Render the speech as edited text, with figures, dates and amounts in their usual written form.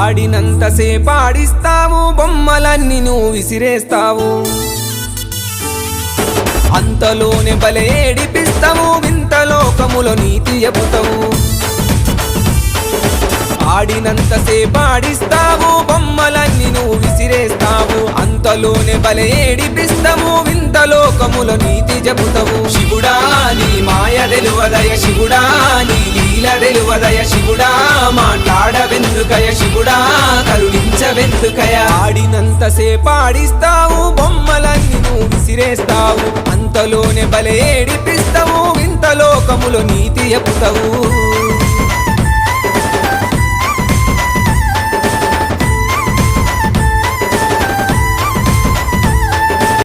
ఆడినంతసేపు ఆడిస్తావు బొమ్మలన్నీ నువ్వు విసిరేస్తావు అంతలోనే బలే ఏడిపిస్తావు వింత లోకములో నీతి చెబుతావు ఆడినంతసేపు ఆడిస్తావు బొమ్మలన్నీ నువ్వు విసిరేస్తావు అంతలోనే బలే ఏడిపిస్తావు వింత లోకములో నీతి చెబుతావు శివుడా నీ మాయ తెలువదయ శివుడా నీ లీల తెలువదయ శివుడా మాట్లాడవెందుకయ శివుడా కరుణించవెందుకయ ఆడినంతసేపు ఆడిస్తావు బొమ్మలన్నీ నువ్వు విసిరేస్తావు అంతలోనే బలే ఏడిపిస్తావు వింత లోకములో నీతి చెబుతావు